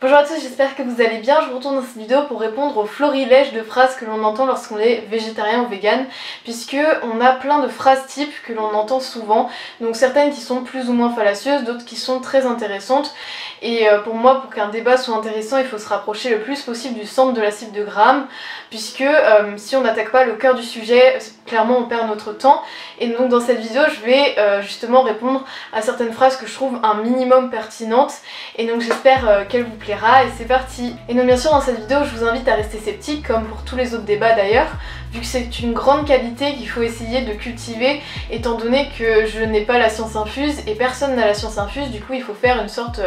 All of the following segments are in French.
Bonjour à tous, j'espère que vous allez bien. Je vous retourne dans cette vidéo pour répondre au florilège de phrases que l'on entend lorsqu'on est végétarien ou vegan, puisque on a plein de phrases types que l'on entend souvent, donc certaines qui sont plus ou moins fallacieuses, d'autres qui sont très intéressantes. Et pour moi, pour qu'un débat soit intéressant, il faut se rapprocher le plus possible du centre de la cible de Graham, puisque si on n'attaque pas le cœur du sujet, clairement on perd notre temps. Et donc dans cette vidéo, je vais justement répondre à certaines phrases que je trouve un minimum pertinentes, et donc j'espère qu'elles vous plaira, et c'est parti. Et donc bien sûr dans cette vidéo je vous invite à rester sceptique, comme pour tous les autres débats d'ailleurs, vu que c'est une grande qualité qu'il faut essayer de cultiver, étant donné que je n'ai pas la science infuse et personne n'a la science infuse. Du coup il faut faire une sorte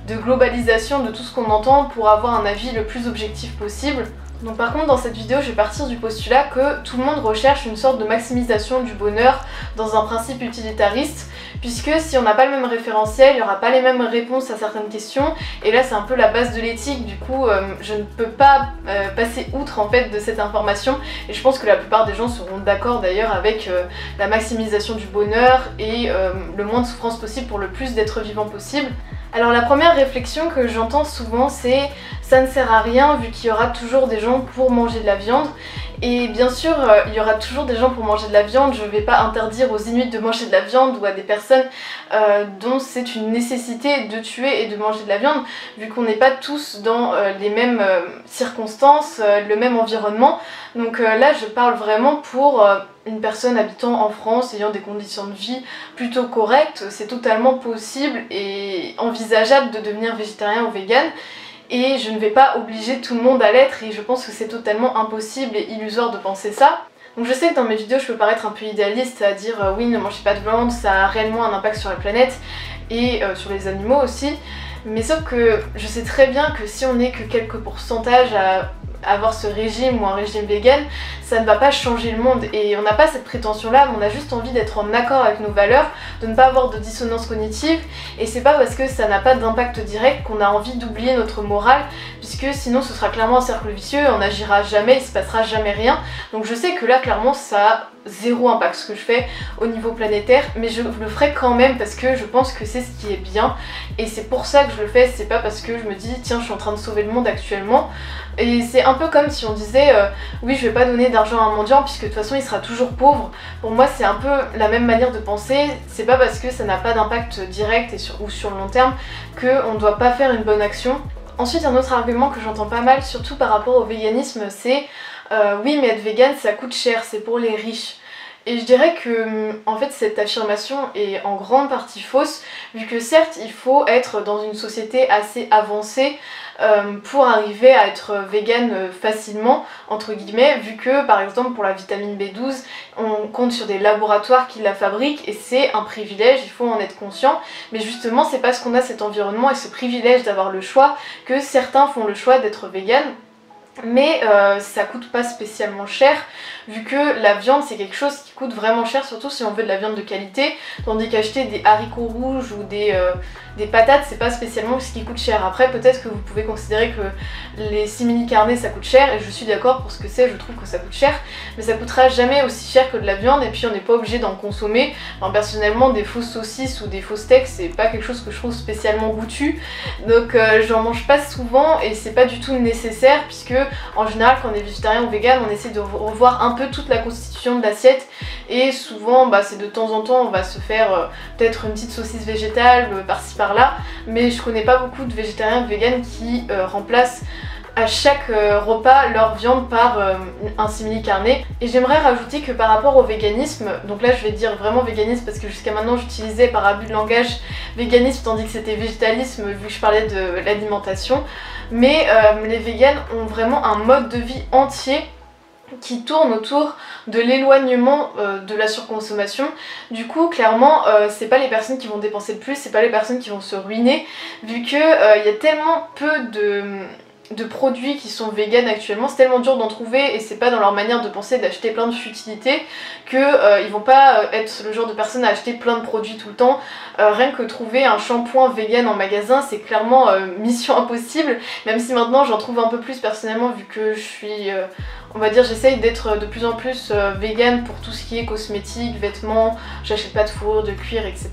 de globalisation de tout ce qu'on entend pour avoir un avis le plus objectif possible. Donc par contre dans cette vidéo je vais partir du postulat que tout le monde recherche une sorte de maximisation du bonheur dans un principe utilitariste, puisque si on n'a pas le même référentiel, il n'y aura pas les mêmes réponses à certaines questions, et là c'est un peu la base de l'éthique. Du coup je ne peux pas passer outre en fait de cette information, et je pense que la plupart des gens seront d'accord d'ailleurs avec la maximisation du bonheur et le moins de souffrance possible pour le plus d'êtres vivants possible. Alors la première réflexion que j'entends souvent c'est ça ne sert à rien vu qu'il y aura toujours des gens pour manger de la viande. Et bien sûr il y aura toujours des gens pour manger de la viande, je ne vais pas interdire aux Inuits de manger de la viande ou à des personnes dont c'est une nécessité de tuer et de manger de la viande, vu qu'on n'est pas tous dans les mêmes circonstances, le même environnement. Donc là je parle vraiment pour une personne habitant en France, ayant des conditions de vie plutôt correctes. C'est totalement possible et envisageable de devenir végétarien ou vegan. Et je ne vais pas obliger tout le monde à l'être, et je pense que c'est totalement impossible et illusoire de penser ça. Donc je sais que dans mes vidéos je peux paraître un peu idéaliste à dire oui, ne mangez pas de viande, ça a réellement un impact sur la planète et sur les animaux aussi. Mais sauf que je sais très bien que si on n'est que quelques pourcentages à avoir ce régime ou un régime vegan, ça ne va pas changer le monde, et on n'a pas cette prétention là, mais on a juste envie d'être en accord avec nos valeurs, de ne pas avoir de dissonance cognitive, et c'est pas parce que ça n'a pas d'impact direct qu'on a envie d'oublier notre morale, puisque sinon ce sera clairement un cercle vicieux, on n'agira jamais, il se passera jamais rien. Donc je sais que là clairement ça a zéro impact ce que je fais au niveau planétaire, mais je le ferai quand même parce que je pense que c'est ce qui est bien, et c'est pour ça que je le fais. C'est pas parce que je me dis tiens je suis en train de sauver le monde actuellement. Et c'est un peu comme si on disait oui je vais pas donner d'argent à un mendiant puisque de toute façon il sera toujours pauvre. Pour moi c'est un peu la même manière de penser, c'est pas parce que ça n'a pas d'impact direct ou sur le long terme qu'on ne doit pas faire une bonne action. Ensuite un autre argument que j'entends pas mal, surtout par rapport au véganisme, c'est oui mais être vegan ça coûte cher, c'est pour les riches. Et je dirais que en fait cette affirmation est en grande partie fausse, vu que certes il faut être dans une société assez avancée pour arriver à être vegan facilement entre guillemets, vu que par exemple pour la vitamine B12 on compte sur des laboratoires qui la fabriquent, et c'est un privilège, il faut en être conscient. Mais justement c'est parce qu'on a cet environnement et ce privilège d'avoir le choix que certains font le choix d'être vegan. Mais ça coûte pas spécialement cher, vu que la viande c'est quelque chose qui coûte vraiment cher, surtout si on veut de la viande de qualité, tandis qu'acheter des haricots rouges ou des patates c'est pas spécialement ce qui coûte cher. Après peut-être que vous pouvez considérer que les simili carnés ça coûte cher, et je suis d'accord pour ce que c'est, je trouve que ça coûte cher, mais ça coûtera jamais aussi cher que de la viande, et puis on n'est pas obligé d'en consommer. Enfin, personnellement des fausses saucisses ou des faux steaks c'est pas quelque chose que je trouve spécialement goûtu, donc j'en mange pas souvent et c'est pas du tout nécessaire, puisque en général quand on est végétarien ou vegan on essaie de revoir un peu toute la constitution de l'assiette, et souvent c'est de temps en temps on va se faire peut-être une petite saucisse végétale par-ci par-là, mais je connais pas beaucoup de végétariens ou vegan qui remplacent à chaque repas leur viande par un simili carné. Et j'aimerais rajouter que par rapport au véganisme, donc là je vais dire vraiment véganisme parce que jusqu'à maintenant j'utilisais par abus de langage véganisme tandis que c'était végétalisme vu que je parlais de l'alimentation, mais les véganes ont vraiment un mode de vie entier qui tourne autour de l'éloignement de la surconsommation. Du coup clairement c'est pas les personnes qui vont dépenser le plus, c'est pas les personnes qui vont se ruiner, vu que y a tellement peu de produits qui sont vegan actuellement, c'est tellement dur d'en trouver, et c'est pas dans leur manière de penser d'acheter plein de futilités que ils vont pas être le genre de personnes à acheter plein de produits tout le temps. Rien que trouver un shampoing vegan en magasin c'est clairement mission impossible, même si maintenant j'en trouve un peu plus personnellement vu que je suis on va dire j'essaye d'être de plus en plus vegan pour tout ce qui est cosmétiques, vêtements, j'achète pas de fourrure, de cuir, etc.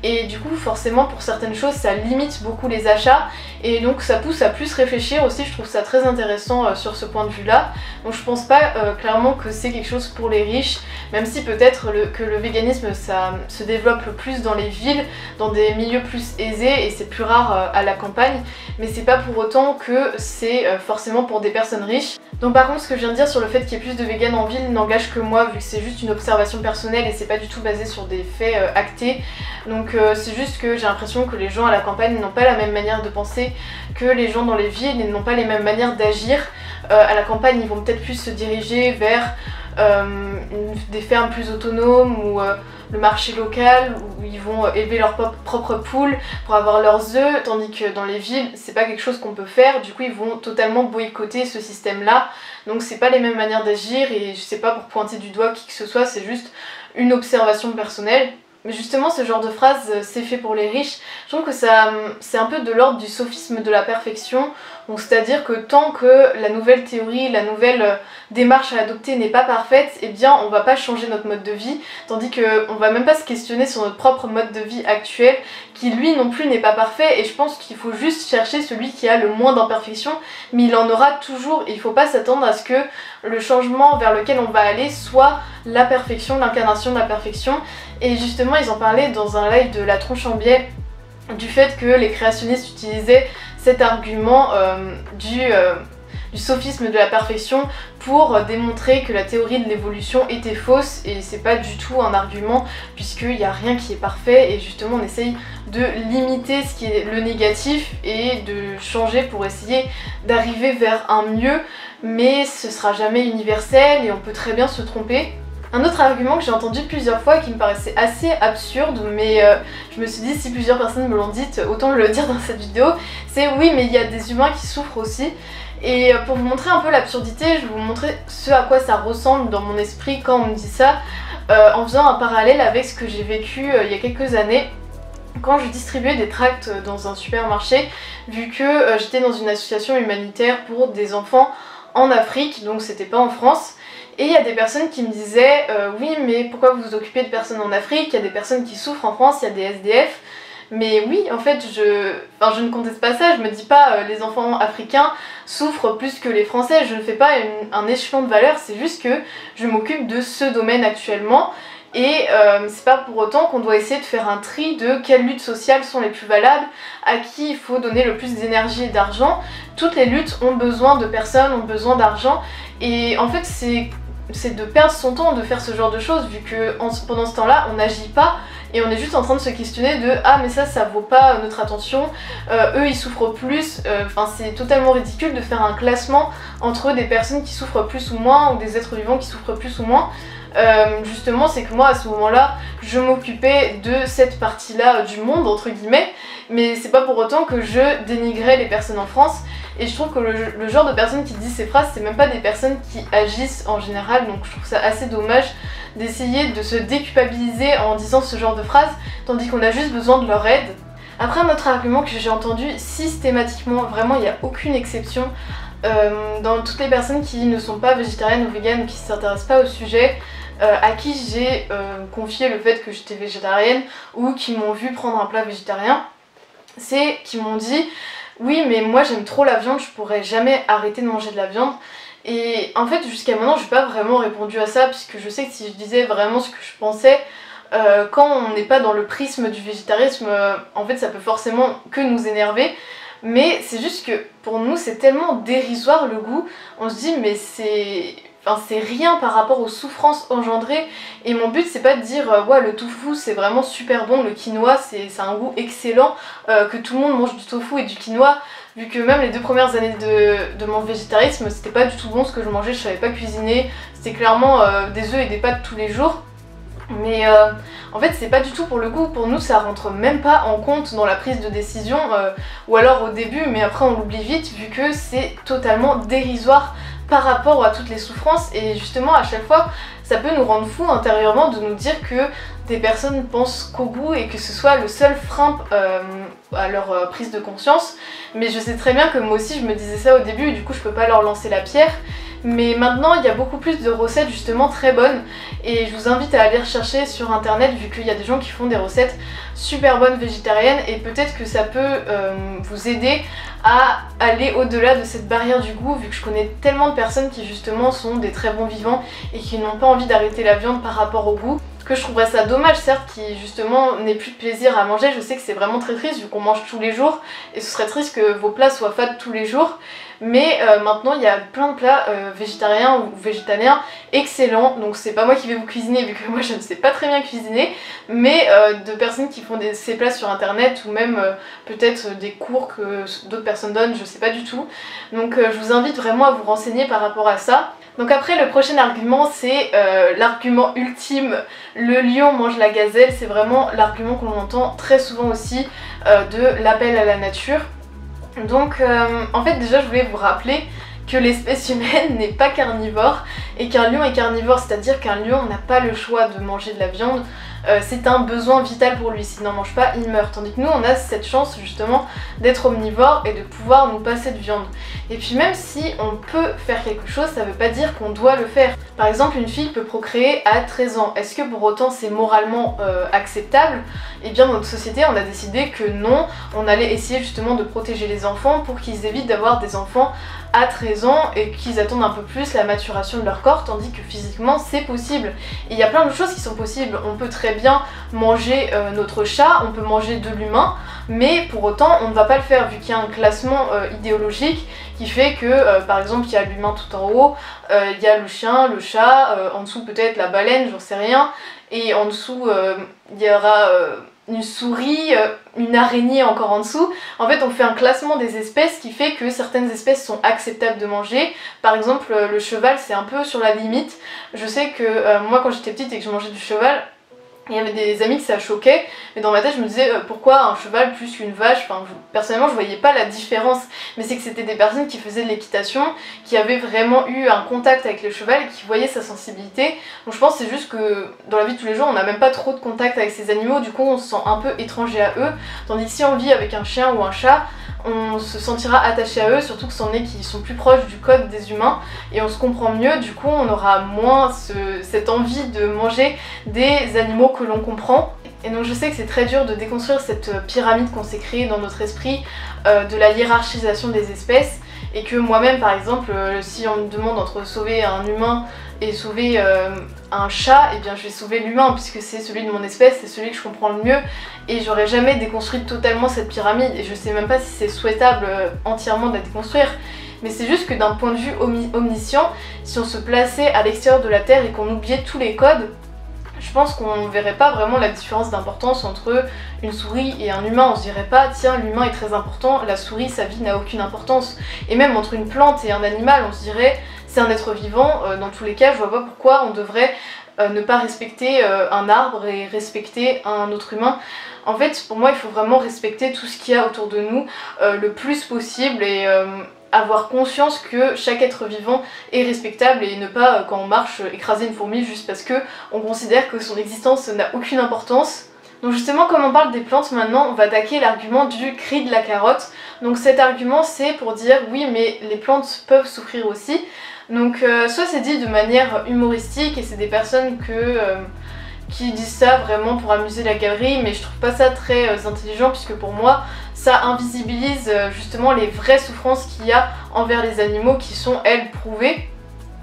Et du coup forcément pour certaines choses ça limite beaucoup les achats et donc ça pousse à plus réfléchir aussi, je trouve ça très intéressant sur ce point de vue là. Donc je pense pas clairement que c'est quelque chose pour les riches, même si peut-être que le véganisme ça se développe plus dans les villes, dans des milieux plus aisés et c'est plus rare à la campagne, mais c'est pas pour autant que c'est forcément pour des personnes riches. Donc par contre ce que je viens de dire sur le fait qu'il y ait plus de véganes en ville n'engage que moi vu que c'est juste une observation personnelle et c'est pas du tout basé sur des faits actés. Donc c'est juste que j'ai l'impression que les gens à la campagne n'ont pas la même manière de penser que les gens dans les villes et n'ont pas les mêmes manières d'agir. À la campagne ils vont peut-être plus se diriger vers des fermes plus autonomes ou le marché local où ils vont élever leurs propres poules pour avoir leurs œufs, tandis que dans les villes c'est pas quelque chose qu'on peut faire, du coup ils vont totalement boycotter ce système là, donc c'est pas les mêmes manières d'agir et je sais pas pour pointer du doigt qui que ce soit, c'est juste une observation personnelle. Mais justement ce genre de phrase c'est fait pour les riches, je trouve que c'est un peu de l'ordre du sophisme de la perfection, donc c'est-à-dire que tant que la nouvelle théorie, la nouvelle démarche à adopter n'est pas parfaite, eh bien on va pas changer notre mode de vie, tandis qu'on va même pas se questionner sur notre propre mode de vie actuel, qui lui non plus n'est pas parfait, et je pense qu'il faut juste chercher celui qui a le moins d'imperfections, mais il en aura toujours, et il faut pas s'attendre à ce que le changement vers lequel on va aller soit la perfection, l'incarnation de la perfection. Et justement ils en parlaient dans un live de La Tronche en Biais du fait que les créationnistes utilisaient cet argument du sophisme de la perfection pour démontrer que la théorie de l'évolution était fausse, et c'est pas du tout un argument puisqu'il n'y a rien qui est parfait et justement on essaye de limiter ce qui est le négatif et de changer pour essayer d'arriver vers un mieux, mais ce sera jamais universel et on peut très bien se tromper. Un autre argument que j'ai entendu plusieurs fois et qui me paraissait assez absurde, mais je me suis dit si plusieurs personnes me l'ont dit, autant le dire dans cette vidéo, c'est oui mais il y a des humains qui souffrent aussi. Et pour vous montrer un peu l'absurdité, je vais vous montrer ce à quoi ça ressemble dans mon esprit quand on me dit ça, en faisant un parallèle avec ce que j'ai vécu il y a quelques années quand je distribuais des tracts dans un supermarché, vu que j'étais dans une association humanitaire pour des enfants en Afrique, donc c'était pas en France. Et il y a des personnes qui me disaient oui mais pourquoi vous vous occupez de personnes en Afrique, il y a des personnes qui souffrent en France, il y a des SDF. Mais oui, en fait, je ne conteste pas ça, je me dis pas les enfants africains souffrent plus que les Français, je ne fais pas un échelon de valeur, c'est juste que je m'occupe de ce domaine actuellement. Et c'est pas pour autant qu'on doit essayer de faire un tri de quelles luttes sociales sont les plus valables, à qui il faut donner le plus d'énergie et d'argent. Toutes les luttes ont besoin de personnes, ont besoin d'argent, et en fait c'est de perdre son temps de faire ce genre de choses vu que pendant ce temps-là on n'agit pas et on est juste en train de se questionner de ah mais ça vaut pas notre attention, eux ils souffrent plus, enfin c'est totalement ridicule de faire un classement entre des personnes qui souffrent plus ou moins ou des êtres vivants qui souffrent plus ou moins. Justement c'est que moi à ce moment-là je m'occupais de cette partie-là du monde entre guillemets, mais c'est pas pour autant que je dénigrais les personnes en France. Et je trouve que le genre de personnes qui disent ces phrases, c'est même pas des personnes qui agissent en général, donc je trouve ça assez dommage d'essayer de se déculpabiliser en disant ce genre de phrases, tandis qu'on a juste besoin de leur aide. Après un autre argument que j'ai entendu systématiquement, vraiment il n'y a aucune exception, dans toutes les personnes qui ne sont pas végétariennes ou véganes ou qui ne s'intéressent pas au sujet, à qui j'ai confié le fait que j'étais végétarienne ou qui m'ont vu prendre un plat végétarien, c'est qu'ils m'ont dit oui mais moi j'aime trop la viande, je pourrais jamais arrêter de manger de la viande. Et en fait jusqu'à maintenant je n'ai pas vraiment répondu à ça puisque je sais que si je disais vraiment ce que je pensais, quand on n'est pas dans le prisme du végétarisme, en fait ça peut forcément que nous énerver. Mais c'est juste que pour nous c'est tellement dérisoire le goût, on se dit mais c'est rien par rapport aux souffrances engendrées. Et mon but c'est pas de dire ouais le tofu c'est vraiment super bon, le quinoa c'est un goût excellent, que tout le monde mange du tofu et du quinoa, vu que même les 2 premières années de mon végétarisme c'était pas du tout bon ce que je mangeais, je savais pas cuisiner, c'était clairement des œufs et des pâtes tous les jours. Mais en fait c'est pas du tout pour le goût, pour nous ça rentre même pas en compte dans la prise de décision, ou alors au début mais après on l'oublie vite vu que c'est totalement dérisoire par rapport à toutes les souffrances. Et justement à chaque fois ça peut nous rendre fous intérieurement de nous dire que des personnes pensent qu'au goût et que ce soit le seul frein à leur prise de conscience. Mais je sais très bien que moi aussi je me disais ça au début et du coup je peux pas leur lancer la pierre. mais maintenant il y a beaucoup plus de recettes justement très bonnes et je vous invite à aller rechercher sur internet vu qu'il y a des gens qui font des recettes super bonnes végétariennes et peut-être que ça peut vous aider à aller au-delà de cette barrière du goût vu que je connais tellement de personnes qui justement sont des très bons vivants et qui n'ont pas envie d'arrêter la viande par rapport au goût. Que je trouverais ça dommage certes qui justement n'ait plus de plaisir à manger, je sais que c'est vraiment très triste vu qu'on mange tous les jours et ce serait triste que vos plats soient fades tous les jours, mais maintenant il y a plein de plats végétariens ou végétaliens excellents, donc c'est pas moi qui vais vous cuisiner vu que moi je ne sais pas très bien cuisiner, mais de personnes qui font ces plats sur internet ou même peut-être des cours que d'autres personnes donnent, je sais pas du tout, donc je vous invite vraiment à vous renseigner par rapport à ça. Donc après le prochain argument c'est l'argument ultime, le lion mange la gazelle, c'est vraiment l'argument qu'on entend très souvent aussi de l'appel à la nature. Donc en fait déjà je voulais vous rappeler que l'espèce humaine n'est pas carnivore et qu'un lion est carnivore, c'est-à-dire qu'un lion n'a pas le choix de manger de la viande, c'est un besoin vital pour lui, s'il n'en mange pas il meurt, tandis que nous on a cette chance justement d'être omnivore et de pouvoir nous passer de viande. Et puis même si on peut faire quelque chose, ça veut pas dire qu'on doit le faire. Par exemple une fille peut procréer à 13 ans, est-ce que pour autant c'est moralement acceptable? Et bien dans notre société on a décidé que non, on allait essayer justement de protéger les enfants pour qu'ils évitent d'avoir des enfants à 13 ans et qu'ils attendent un peu plus la maturation de leur corps, tandis que physiquement c'est possible. Et il y a plein de choses qui sont possibles, on peut très bien manger notre chat, on peut manger de l'humain, mais pour autant on ne va pas le faire vu qu'il y a un classement idéologique qui fait que par exemple il y a l'humain tout en haut, il y a le chien, le chat, en dessous peut-être la baleine, j'en sais rien, et en dessous il y aura une souris, une araignée encore en dessous. En fait on fait un classement des espèces qui fait que certaines espèces sont acceptables de manger. Par exemple le cheval c'est un peu sur la limite. Je sais que moi quand j'étais petite et que je mangeais du cheval, il y avait des amis que ça choquait, mais dans ma tête je me disais pourquoi un cheval plus qu'une vache, enfin personnellement je voyais pas la différence, mais c'est que c'était des personnes qui faisaient de l'équitation, qui avaient vraiment eu un contact avec le cheval et qui voyaient sa sensibilité. Donc je pense que c'est juste que dans la vie de tous les jours on n'a même pas trop de contact avec ces animaux, du coup on se sent un peu étranger à eux, tandis que si on vit avec un chien ou un chat, on se sentira attaché à eux, surtout que c'en est qui sont plus proches du code des humains et on se comprend mieux, du coup on aura moins cette envie de manger des animaux que l'on comprend. Et donc je sais que c'est très dur de déconstruire cette pyramide qu'on s'est créée dans notre esprit de la hiérarchisation des espèces, et que moi-même par exemple si on me demande entre sauver un humain et sauver un chat, et bien je vais sauver l'humain puisque c'est celui de mon espèce, c'est celui que je comprends le mieux, et j'aurais jamais déconstruit totalement cette pyramide et je sais même pas si c'est souhaitable entièrement de la déconstruire. Mais c'est juste que d'un point de vue omniscient, si on se plaçait à l'extérieur de la Terre et qu'on oubliait tous les codes, je pense qu'on ne verrait pas vraiment la différence d'importance entre une souris et un humain. On se dirait pas tiens l'humain est très important, la souris sa vie n'a aucune importance. Et même entre une plante et un animal on se dirait c'est un être vivant, dans tous les cas je vois pas pourquoi on devrait ne pas respecter un arbre et respecter un autre humain. En fait pour moi il faut vraiment respecter tout ce qu'il y a autour de nous le plus possible et avoir conscience que chaque être vivant est respectable et ne pas quand on marche écraser une fourmi juste parce que on considère que son existence n'a aucune importance. Donc justement comme on parle des plantes maintenant, on va attaquer l'argument du cri de la carotte. Donc cet argument c'est pour dire oui mais les plantes peuvent souffrir aussi. Donc soit c'est dit de manière humoristique et c'est des personnes qui disent ça vraiment pour amuser la galerie, mais je trouve pas ça très intelligent puisque pour moi ça invisibilise justement les vraies souffrances qu'il y a envers les animaux qui sont elles prouvées.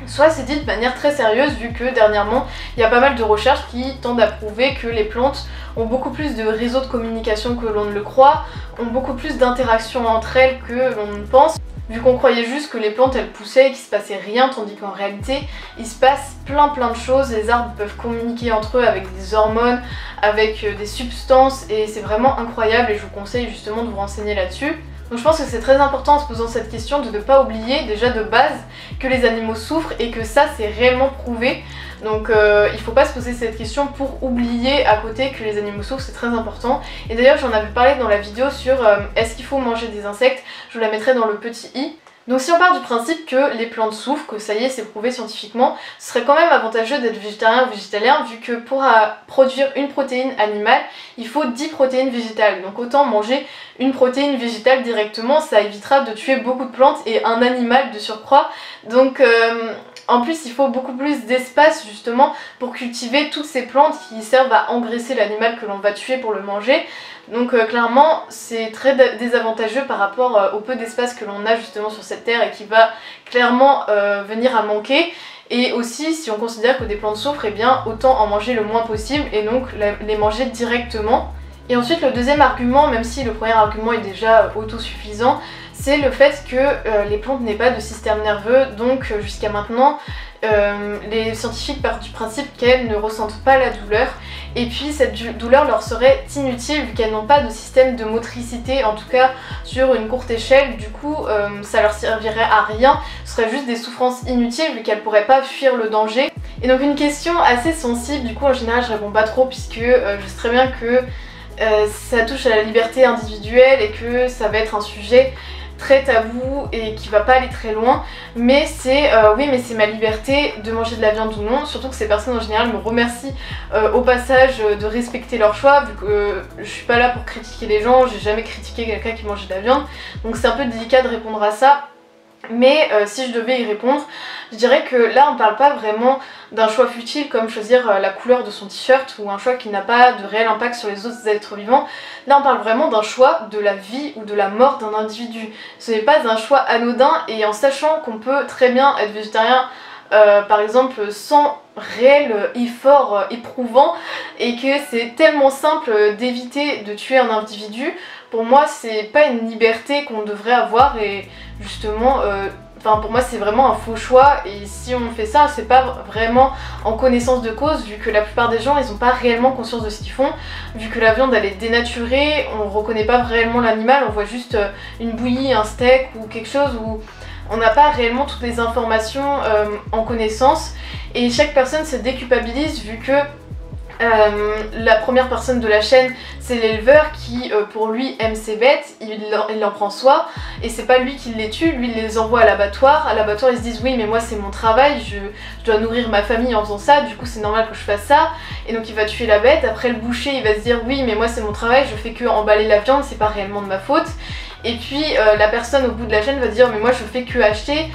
Soit c'est dit de manière très sérieuse vu que dernièrement il y a pas mal de recherches qui tendent à prouver que les plantes ont beaucoup plus de réseaux de communication que l'on ne le croit, ont beaucoup plus d'interactions entre elles que l'on ne pense. Vu qu'on croyait juste que les plantes elles poussaient et qu'il se passait rien, tandis qu'en réalité il se passe plein de choses, les arbres peuvent communiquer entre eux avec des hormones, avec des substances et c'est vraiment incroyable et je vous conseille justement de vous renseigner là-dessus. Donc je pense que c'est très important en se posant cette question de ne pas oublier déjà de base que les animaux souffrent et que ça c'est réellement prouvé. Donc il faut pas se poser cette question pour oublier à côté que les animaux souffrent, c'est très important. Et d'ailleurs j'en avais parlé dans la vidéo sur est-ce qu'il faut manger des insectes, je vous la mettrai dans le petit i. Donc si on part du principe que les plantes souffrent, que ça y est c'est prouvé scientifiquement, ce serait quand même avantageux d'être végétarien ou végétalien vu que pour produire une protéine animale, il faut 10 protéines végétales. Donc autant manger une protéine végétale directement, ça évitera de tuer beaucoup de plantes et un animal de surcroît. Donc en plus il faut beaucoup plus d'espace justement pour cultiver toutes ces plantes qui servent à engraisser l'animal que l'on va tuer pour le manger. Donc clairement c'est très désavantageux par rapport au peu d'espace que l'on a justement sur cette terre et qui va clairement venir à manquer. Et aussi si on considère que des plantes souffrent, eh bien autant en manger le moins possible et donc les manger directement. Et ensuite le deuxième argument, même si le premier argument est déjà autosuffisant, c'est le fait que les plantes n'aient pas de système nerveux, donc jusqu'à maintenant les scientifiques partent du principe qu'elles ne ressentent pas la douleur et puis cette douleur leur serait inutile vu qu'elles n'ont pas de système de motricité, en tout cas sur une courte échelle. Du coup ça leur servirait à rien, ce serait juste des souffrances inutiles vu qu'elles pourraient pas fuir le danger. Et donc une question assez sensible, du coup en général je réponds pas trop puisque je sais très bien que ça touche à la liberté individuelle et que ça va être un sujet très tabou et qui va pas aller très loin, mais c'est oui mais c'est ma liberté de manger de la viande ou non, surtout que ces personnes en général me remercient au passage de respecter leur choix vu que je suis pas là pour critiquer les gens, j'ai jamais critiqué quelqu'un qui mangeait de la viande, donc c'est un peu délicat de répondre à ça. Mais si je devais y répondre, je dirais que là on parle pas vraiment d'un choix futile comme choisir la couleur de son t-shirt ou un choix qui n'a pas de réel impact sur les autres êtres vivants. Là on parle vraiment d'un choix de la vie ou de la mort d'un individu. Ce n'est pas un choix anodin et en sachant qu'on peut très bien être végétarien par exemple sans réel effort éprouvant et que c'est tellement simple d'éviter de tuer un individu, pour moi c'est pas une liberté qu'on devrait avoir et justement pour moi c'est vraiment un faux choix et si on fait ça c'est pas vraiment en connaissance de cause vu que la plupart des gens ils ont pas réellement conscience de ce qu'ils font, vu que la viande elle est dénaturée, on reconnaît pas réellement l'animal, on voit juste une bouillie, un steak ou quelque chose où on n'a pas réellement toutes les informations en connaissance et chaque personne se déculpabilise vu que la première personne de la chaîne c'est l'éleveur qui pour lui aime ses bêtes, il en prend soin et c'est pas lui qui les tue, lui il les envoie à l'abattoir ils se disent oui mais moi c'est mon travail, je dois nourrir ma famille en faisant ça, du coup c'est normal que je fasse ça et donc il va tuer la bête, après le boucher il va se dire oui mais moi c'est mon travail, je fais que emballer la viande, c'est pas réellement de ma faute. Et puis la personne au bout de la chaîne va dire mais moi je fais que acheter,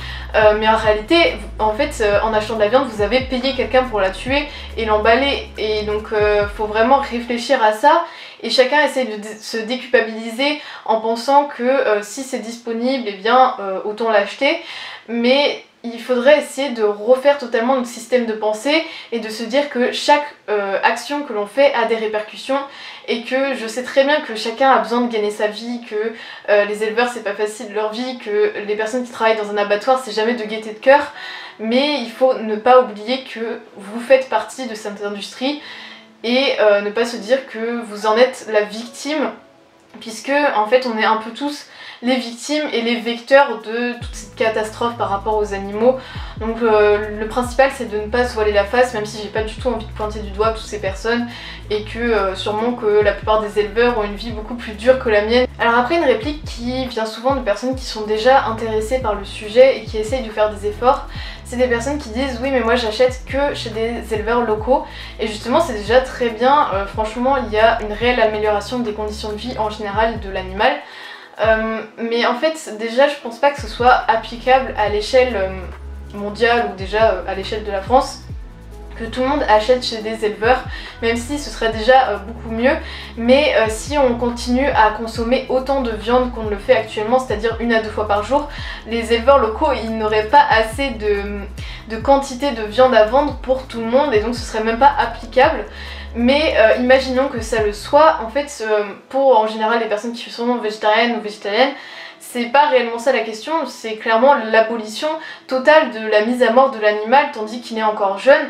mais en réalité en fait en achetant de la viande vous avez payé quelqu'un pour la tuer et l'emballer et donc faut vraiment réfléchir à ça et chacun essaie de se déculpabiliser en pensant que si c'est disponible et bien autant l'acheter, mais il faudrait essayer de refaire totalement notre système de pensée et de se dire que chaque action que l'on fait a des répercussions et que je sais très bien que chacun a besoin de gagner sa vie, que les éleveurs c'est pas facile leur vie, que les personnes qui travaillent dans un abattoir c'est jamais de gaieté de cœur, mais il faut ne pas oublier que vous faites partie de cette industrie et ne pas se dire que vous en êtes la victime, puisque en fait on est un peu tous les victimes et les vecteurs de toute cette catastrophe par rapport aux animaux. Donc le principal c'est de ne pas se voiler la face, même si j'ai pas du tout envie de pointer du doigt toutes ces personnes et que sûrement que la plupart des éleveurs ont une vie beaucoup plus dure que la mienne. Alors après une réplique qui vient souvent de personnes qui sont déjà intéressées par le sujet et qui essayent de faire des efforts, c'est des personnes qui disent oui mais moi j'achète que chez des éleveurs locaux et justement c'est déjà très bien, franchement il y a une réelle amélioration des conditions de vie en général de l'animal. Mais en fait déjà je pense pas que ce soit applicable à l'échelle mondiale ou déjà à l'échelle de la France, que tout le monde achète chez des éleveurs, même si ce serait déjà beaucoup mieux, mais si on continue à consommer autant de viande qu'on le fait actuellement, c'est-à-dire 1 à 2 fois par jour, les éleveurs locaux ils n'auraient pas assez de quantité de viande à vendre pour tout le monde et donc ce serait même pas applicable. Mais imaginons que ça le soit, en fait pour en général les personnes qui sont végétariennes ou végétaliennes, c'est pas réellement ça la question, c'est clairement l'abolition totale de la mise à mort de l'animal tandis qu'il est encore jeune.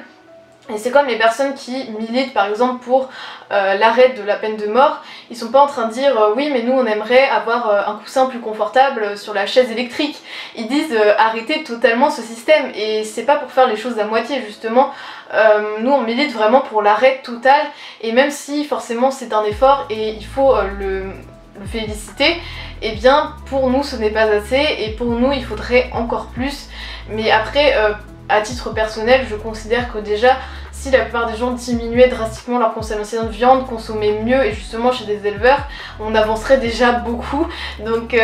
Et c'est comme les personnes qui militent par exemple pour l'arrêt de la peine de mort, ils sont pas en train de dire oui mais nous on aimerait avoir un coussin plus confortable sur la chaise électrique. Ils disent arrêtez totalement ce système et c'est pas pour faire les choses à moitié justement. Nous on milite vraiment pour l'arrêt total et même si forcément c'est un effort et il faut le féliciter, eh bien pour nous ce n'est pas assez et pour nous il faudrait encore plus. Mais après à titre personnel je considère que déjà si la plupart des gens diminuaient drastiquement leur consommation de viande, consommaient mieux et justement chez des éleveurs, on avancerait déjà beaucoup. Donc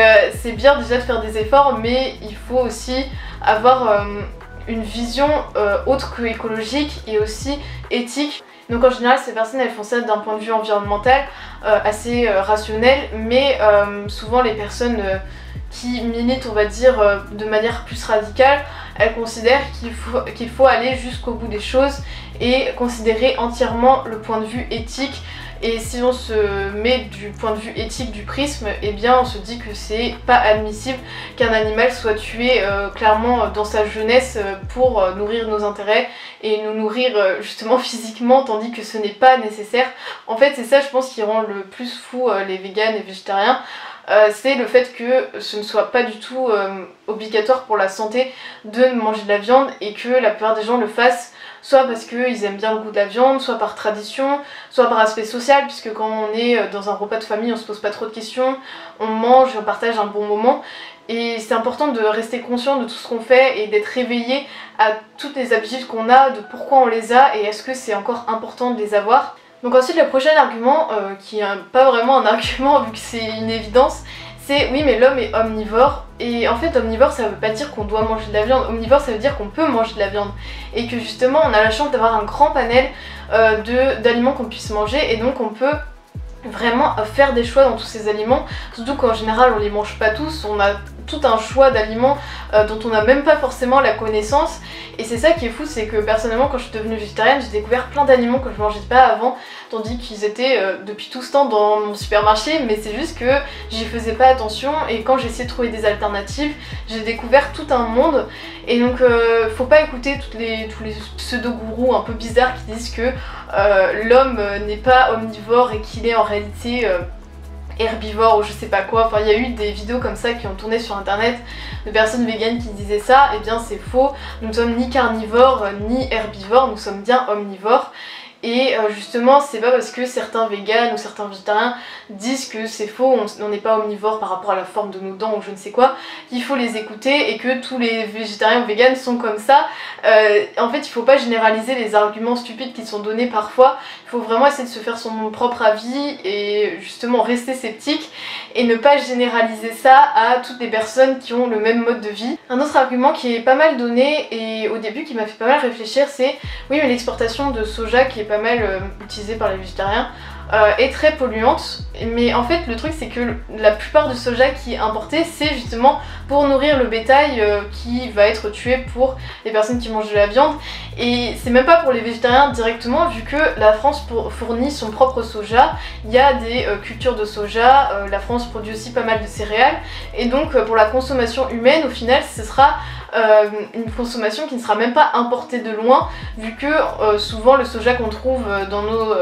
c'est bien déjà de faire des efforts, mais il faut aussi avoir une vision autre que écologique et aussi éthique. Donc en général ces personnes elles font ça d'un point de vue environnemental assez rationnel, mais souvent les personnes qui militent on va dire de manière plus radicale, elles considèrent qu'il faut aller jusqu'au bout des choses et considérer entièrement le point de vue éthique. Et si on se met du point de vue éthique du prisme, eh bien on se dit que c'est pas admissible qu'un animal soit tué clairement dans sa jeunesse pour nourrir nos intérêts et nous nourrir justement physiquement, tandis que ce n'est pas nécessaire. En fait c'est ça je pense qui rend le plus fou les véganes et végétariens. C'est le fait que ce ne soit pas du tout obligatoire pour la santé de manger de la viande et que la plupart des gens le fassent soit parce qu'ils aiment bien le goût de la viande, soit par tradition, soit par aspect social, puisque quand on est dans un repas de famille on se pose pas trop de questions, on mange, on partage un bon moment. Et c'est important de rester conscient de tout ce qu'on fait et d'être réveillé à toutes les habitudes qu'on a, de pourquoi on les a et est-ce que c'est encore important de les avoir. Donc ensuite le prochain argument, qui n'est pas vraiment un argument vu que c'est une évidence, c'est oui mais l'homme est omnivore. Et en fait omnivore ça veut pas dire qu'on doit manger de la viande, omnivore ça veut dire qu'on peut manger de la viande. Et que justement on a la chance d'avoir un grand panel d'aliments qu'on puisse manger et donc on peut vraiment faire des choix dans tous ces aliments, surtout qu'en général on les mange pas tous, on a tout un choix d'aliments dont on n'a même pas forcément la connaissance. Et c'est ça qui est fou, c'est que personnellement quand je suis devenue végétarienne j'ai découvert plein d'aliments que je mangeais pas avant, tandis qu'ils étaient depuis tout ce temps dans mon supermarché, mais c'est juste que j'y faisais pas attention et quand j'ai essayé de trouver des alternatives j'ai découvert tout un monde. Et donc faut pas écouter tous les pseudo-gourous un peu bizarres qui disent que l'homme n'est pas omnivore et qu'il est en réalité herbivore ou je sais pas quoi. Enfin il y a eu des vidéos comme ça qui ont tourné sur internet de personnes véganes qui disaient ça. Et bien c'est faux, nous ne sommes ni carnivores ni herbivores, nous sommes bien omnivores. Et justement c'est pas parce que certains véganes ou certains végétariens disent que c'est faux, on n'est pas omnivore par rapport à la forme de nos dents ou je ne sais quoi, qu'il faut les écouter et que tous les végétariens ou véganes sont comme ça. En fait il faut pas généraliser les arguments stupides qui sont donnés parfois, il faut vraiment essayer de se faire son propre avis et justement rester sceptique et ne pas généraliser ça à toutes les personnes qui ont le même mode de vie. Un autre argument qui est pas mal donné et au début qui m'a fait pas mal réfléchir, c'est oui mais l'exportation de soja qui est pas mal utilisée par les végétariens est très polluante, mais en fait le truc c'est que la plupart du soja qui est importé c'est justement pour nourrir le bétail qui va être tué pour les personnes qui mangent de la viande, et c'est même pas pour les végétariens directement vu que la France fournit son propre soja, il y a des cultures de soja, la France produit aussi pas mal de céréales et donc pour la consommation humaine au final ce sera une consommation qui ne sera même pas importée de loin vu que souvent le soja qu'on trouve dans nos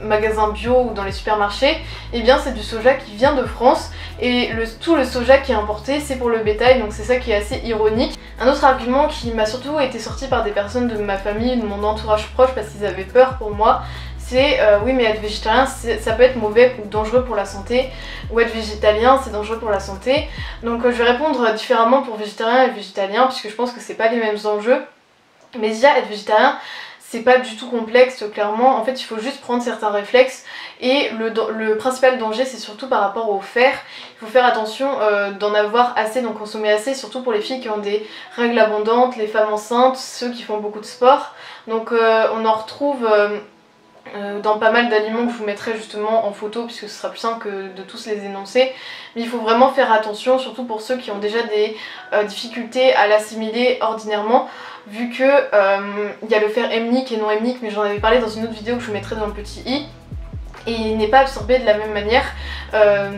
magasins bio ou dans les supermarchés, et bien c'est du soja qui vient de France et tout le soja qui est importé c'est pour le bétail, donc c'est ça qui est assez ironique. Un autre argument qui m'a surtout été sorti par des personnes de ma famille, de mon entourage proche parce qu'ils avaient peur pour moi, c'est oui mais être végétarien ça peut être mauvais ou dangereux pour la santé, ou être végétalien c'est dangereux pour la santé. Donc je vais répondre différemment pour végétarien et végétalien puisque je pense que c'est pas les mêmes enjeux. Mais déjà être végétarien c'est pas du tout complexe clairement, en fait il faut juste prendre certains réflexes et le principal danger c'est surtout par rapport au fer. Il faut faire attention d'en avoir assez, d'en consommer assez, surtout pour les filles qui ont des règles abondantes, les femmes enceintes, ceux qui font beaucoup de sport. Donc on en retrouve dans pas mal d'aliments que je vous mettrai justement en photo puisque ce sera plus simple que de tous les énoncer, mais il faut vraiment faire attention surtout pour ceux qui ont déjà des difficultés à l'assimiler ordinairement vu que il y a le fer héminique et non héminique, mais j'en avais parlé dans une autre vidéo que je vous mettrai dans le petit i, et il n'est pas absorbé de la même manière,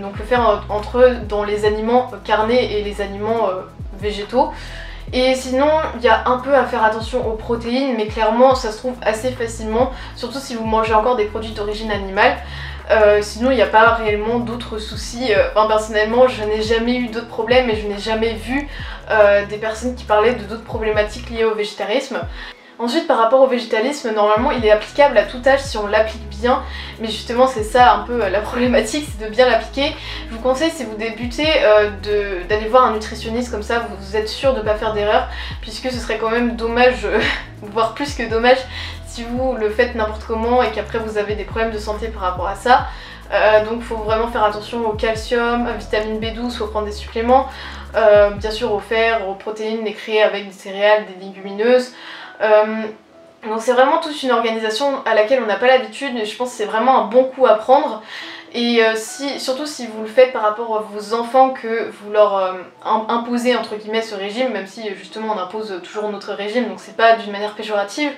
donc le fer entre dans les aliments carnés et les aliments végétaux. Et sinon il y a un peu à faire attention aux protéines, mais clairement ça se trouve assez facilement, surtout si vous mangez encore des produits d'origine animale. Sinon il n'y a pas réellement d'autres soucis, enfin personnellement je n'ai jamais eu d'autres problèmes et je n'ai jamais vu des personnes qui parlaient de d'autres problématiques liées au végétarisme. Ensuite, par rapport au végétalisme, normalement il est applicable à tout âge si on l'applique bien, mais justement c'est ça un peu la problématique, c'est de bien l'appliquer. Je vous conseille, si vous débutez, d'aller voir un nutritionniste, comme ça vous êtes sûr de ne pas faire d'erreur, puisque ce serait quand même dommage, voire plus que dommage, si vous le faites n'importe comment et qu'après vous avez des problèmes de santé par rapport à ça. Donc il faut vraiment faire attention au calcium, à vitamine B12, faut prendre des suppléments, bien sûr au fer, aux protéines, les créer avec des céréales, des légumineuses. Donc c'est vraiment toute une organisation à laquelle on n'a pas l'habitude, mais je pense que c'est vraiment un bon coup à prendre. Et surtout si vous le faites par rapport à vos enfants, que vous leur imposez entre guillemets ce régime, même si justement on impose toujours notre régime, donc c'est pas d'une manière péjorative,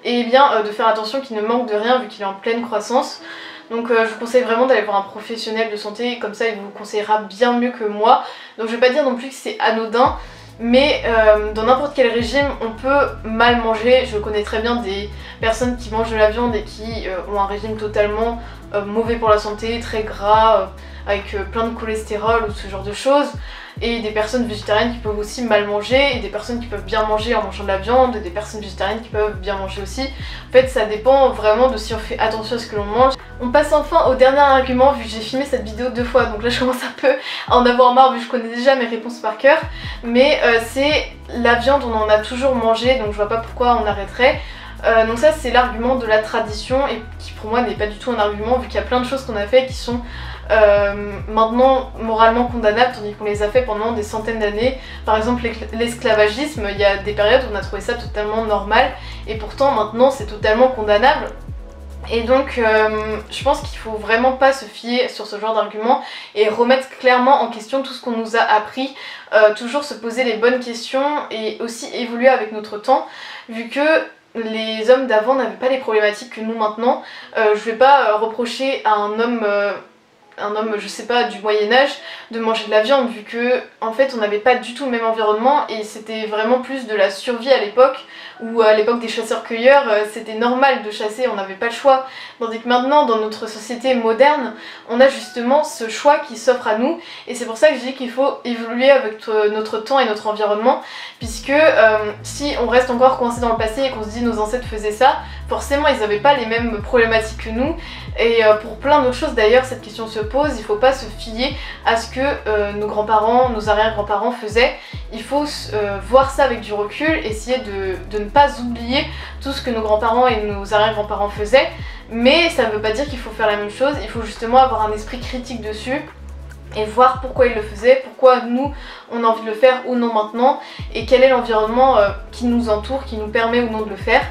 et bien de faire attention qu'il ne manque de rien vu qu'il est en pleine croissance. Donc je vous conseille vraiment d'aller voir un professionnel de santé, comme ça il vous conseillera bien mieux que moi. Donc je vais pas dire non plus que c'est anodin, mais dans n'importe quel régime on peut mal manger. Je connais très bien des personnes qui mangent de la viande et qui ont un régime totalement mauvais pour la santé, très gras, avec plein de cholestérol ou ce genre de choses, et des personnes végétariennes qui peuvent aussi mal manger, et des personnes qui peuvent bien manger en mangeant de la viande, et des personnes végétariennes qui peuvent bien manger aussi. En fait ça dépend vraiment de si on fait attention à ce que l'on mange. On passe enfin au dernier argument, vu que j'ai filmé cette vidéo 2 fois, donc là je commence un peu à en avoir marre vu que je connais déjà mes réponses par cœur, mais c'est la viande, on en a toujours mangé, donc je vois pas pourquoi on arrêterait. Donc ça c'est l'argument de la tradition, et qui pour moi n'est pas du tout un argument, vu qu'il y a plein de choses qu'on a fait qui sont maintenant moralement condamnables, tandis qu'on les a fait pendant des centaines d'années. Par exemple l'esclavagisme, il y a des périodes où on a trouvé ça totalement normal, et pourtant maintenant c'est totalement condamnable. Et donc je pense qu'il faut vraiment pas se fier sur ce genre d'argument et remettre clairement en question tout ce qu'on nous a appris, toujours se poser les bonnes questions et aussi évoluer avec notre temps, vu que les hommes d'avant n'avaient pas les problématiques que nous maintenant. Je vais pas reprocher à un homme je sais pas, du Moyen-Âge de manger de la viande, vu que en fait on n'avait pas du tout le même environnement et c'était vraiment plus de la survie à l'époque, où à l'époque des chasseurs-cueilleurs c'était normal de chasser, on n'avait pas le choix. Tandis que maintenant dans notre société moderne on a justement ce choix qui s'offre à nous, et c'est pour ça que je dis qu'il faut évoluer avec notre temps et notre environnement, puisque si on reste encore coincé dans le passé et qu'on se dit nos ancêtres faisaient ça, forcément ils n'avaient pas les mêmes problématiques que nous. Et pour plein d'autres choses d'ailleurs cette question se pose, il faut pas se fier à ce que nos grands-parents, nos arrière-grands-parents faisaient. Il faut voir ça avec du recul, essayer de ne pas oublier tout ce que nos grands-parents et nos arrière-grands-parents faisaient, mais ça ne veut pas dire qu'il faut faire la même chose, il faut justement avoir un esprit critique dessus et voir pourquoi ils le faisaient, pourquoi nous on a envie de le faire ou non maintenant, et quel est l'environnement qui nous entoure, qui nous permet ou non de le faire.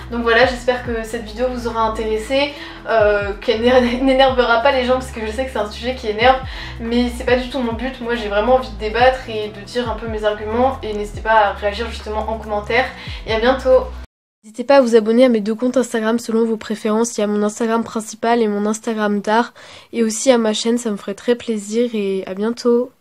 Donc voilà, j'espère que cette vidéo vous aura intéressé, qu'elle n'énervera pas les gens, parce que je sais que c'est un sujet qui énerve, mais c'est pas du tout mon but. Moi j'ai vraiment envie de débattre et de dire un peu mes arguments, et n'hésitez pas à réagir justement en commentaire, et à bientôt. N'hésitez pas à vous abonner à mes 2 comptes Instagram selon vos préférences. Il y a mon Instagram principal et mon Instagram d'art, et aussi à ma chaîne, ça me ferait très plaisir, et à bientôt.